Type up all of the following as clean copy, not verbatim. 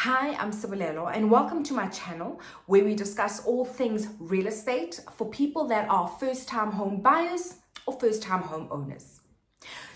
Hi, I'm Sibolelo and welcome to my channel where we discuss all things real estate for people that are first-time home buyers or first-time home owners.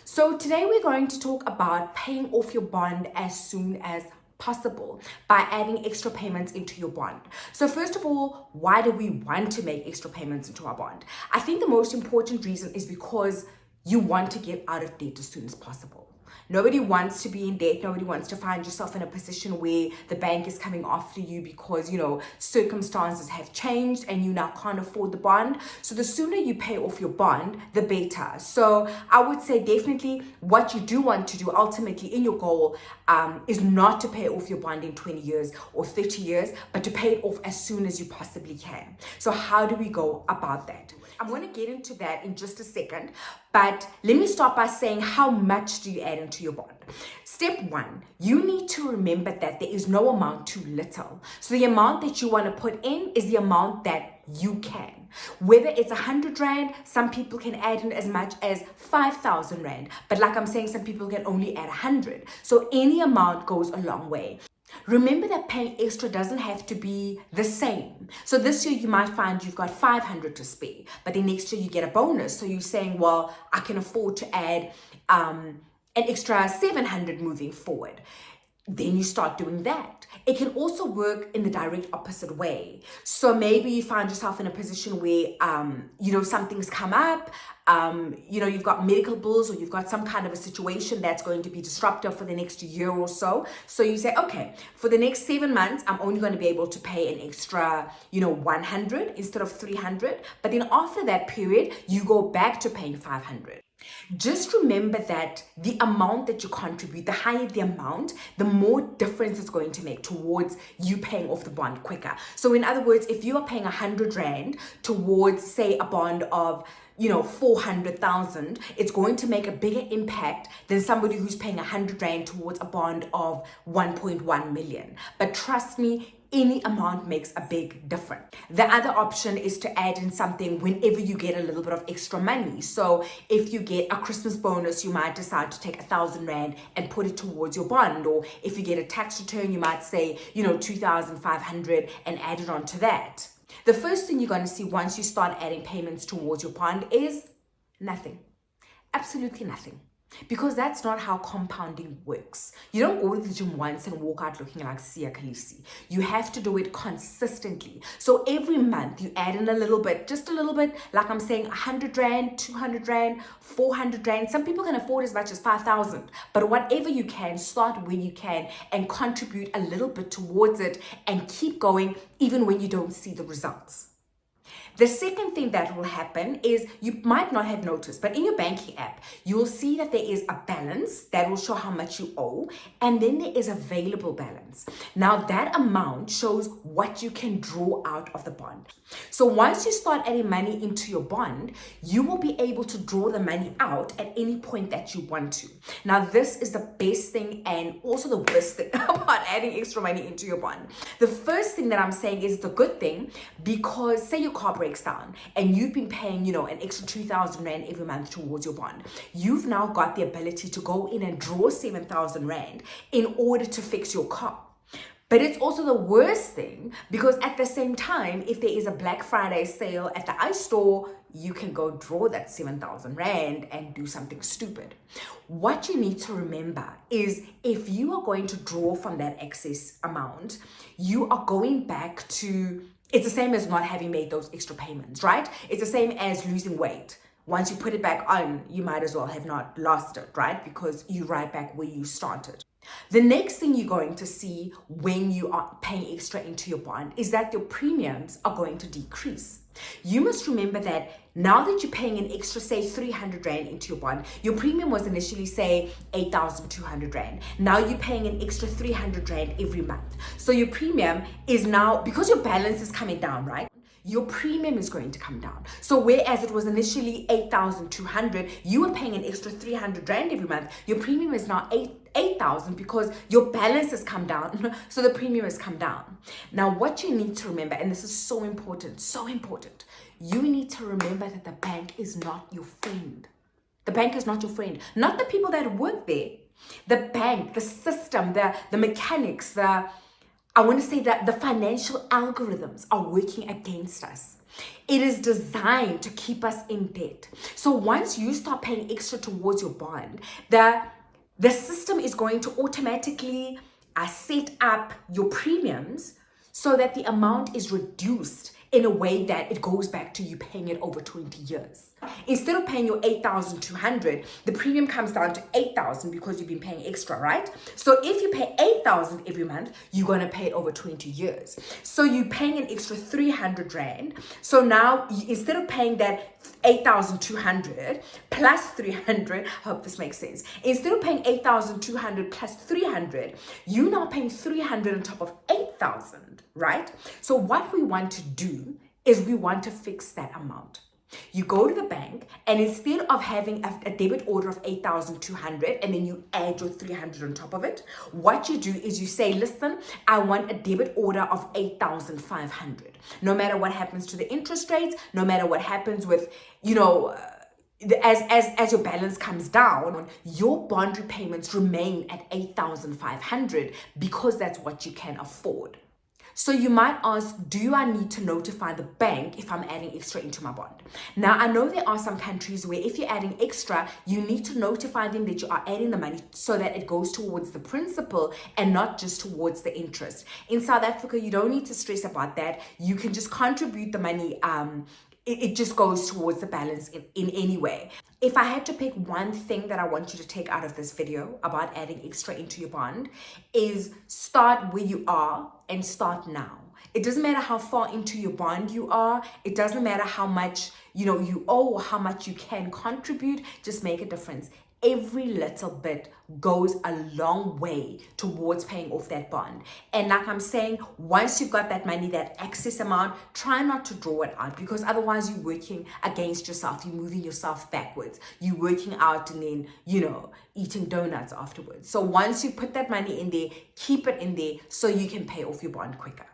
So today we're going to talk about paying off your bond as soon as possible by adding extra payments into your bond. So first of all, why do we want to make extra payments into our bond? I think the most important reason is because you want to get out of debt as soon as possible. Nobody wants to be in debt. Nobody wants to find yourself in a position where the bank is coming after you because, circumstances have changed and you now can't afford the bond. So the sooner you pay off your bond, the better. So I would say definitely what you do want to do ultimately in your goal is not to pay off your bond in 20 years or 30 years, but to pay it off as soon as you possibly can. So how do we go about that? I'm going to get into that in just a second, but let me start by saying how much do you add into your bond? Step one, you need to remember that there is no amount too little. So the amount that you want to put in is the amount that you can. Whether it's 100 Rand, some people can add in as much as 5,000 Rand. But like I'm saying, some people can only add 100. So any amount goes a long way. Remember that paying extra doesn't have to be the same. So this year you might find you've got 500 to spare, but then next year you get a bonus. So you're saying, well, I can afford to add an extra 700 moving forward. Then you start doing that. It can also work in the direct opposite way. So maybe you find yourself in a position where, something's come up, you've got medical bills or you've got some kind of a situation that's going to be disruptive for the next year or so. So you say, okay, for the next 7 months, I'm only going to be able to pay an extra, 100 instead of 300. But then after that period, you go back to paying 500. Just remember that the amount that you contribute, the higher the amount, the more difference it's going to make towards you paying off the bond quicker. So in other words, if you are paying 100 Rand towards, say, a bond of 400,000, it's going to make a bigger impact than somebody who's paying 100 Rand towards a bond of 1.1 million. But trust me, any amount makes a big difference. The other option is to add in something whenever you get a little bit of extra money. So if you get a Christmas bonus, you might decide to take 1,000 Rand and put it towards your bond. Or if you get a tax return, you might say, 2,500 and add it onto that. The first thing you're going to see once you start adding payments towards your bond is nothing. Absolutely nothing. Because that's not how compounding works. You don't go to the gym once and walk out looking like Sia Khaleesi. You have to do it consistently. So every month you add in a little bit, just a little bit, like I'm saying, 100 Rand, 200 Rand, 400 Rand. Some people can afford as much as 5,000. But whatever you can, start when you can and contribute a little bit towards it and keep going even when you don't see the results. The second thing that will happen is you might not have noticed, but in your banking app, you'll see that there is a balance that will show how much you owe, and then there is available balance. Now that amount shows what you can draw out of the bond. So once you start adding money into your bond, you will be able to draw the money out at any point that you want to. Now this is the best thing and also the worst thing about adding extra money into your bond. The first thing that I'm saying is the good thing, because say your car breaks down and you've been paying, an extra 2,000 Rand every month towards your bond. You've now got the ability to go in and draw 7,000 Rand in order to fix your car. But it's also the worst thing because at the same time, if there is a Black Friday sale at the iStore, you can go draw that 7,000 Rand and do something stupid. What you need to remember is if you are going to draw from that excess amount, you are going back to, it's the same as not having made those extra payments, right? It's the same as losing weight. Once you put it back on, you might as well have not lost it, right? Because you're right back where you started. The next thing you're going to see when you are paying extra into your bond is that your premiums are going to decrease. You must remember that now that you're paying an extra, say, 300 Rand into your bond, your premium was initially, say, 8,200 Rand. Now you're paying an extra 300 Rand every month. So your premium is now, because your balance is coming down, right? Your premium is going to come down. So whereas it was initially 8,200, you were paying an extra 300 Rand every month. Your premium is now 8,000 because your balance has come down. So the premium has come down. Now what you need to remember, and this is so important, you need to remember that the bank is not your friend. The bank is not your friend. Not the people that work there. The bank, the system, the mechanics, I want to say that the financial algorithms are working against us. It is designed to keep us in debt. So once you start paying extra towards your bond, the system is going to automatically set up your premiums so that the amount is reduced in a way that it goes back to you paying it over 20 years. Instead of paying your 8,200, the premium comes down to 8,000 because you've been paying extra, right? So if you pay 8,000 every month, you're going to pay it over 20 years. So you're paying an extra 300 Rand. So now instead of paying that 8,200 plus 300, I hope this makes sense. Instead of paying 8,200 plus 300, you're now paying 300 on top of 8,000, right? So what we want to do is we want to fix that amount. You go to the bank, and instead of having a debit order of 8,200 and then you add your 300 on top of it, what you do is you say, listen, I want a debit order of 8,500. No matter what happens to the interest rates, no matter what happens with, as your balance comes down, your bond repayments remain at 8,500 because that's what you can afford. So you might ask, do I need to notify the bank if I'm adding extra into my bond? Now, I know there are some countries where if you're adding extra, you need to notify them that you are adding the money so that it goes towards the principal and not just towards the interest. In South Africa, you don't need to stress about that. You can just contribute the money. It just goes towards the balance in any way. If I had to pick one thing that I want you to take out of this video about adding extra into your bond, is start where you are and start now. It doesn't matter how far into your bond you are. It doesn't matter how much you owe or how much you can contribute. Just make a difference. Every little bit goes a long way towards paying off that bond. And like I'm saying, once you've got that money, that excess amount, try not to draw it out, because otherwise you're working against yourself. You're moving yourself backwards. You're working out and then, eating donuts afterwards. So once you put that money in there, keep it in there so you can pay off your bond quicker.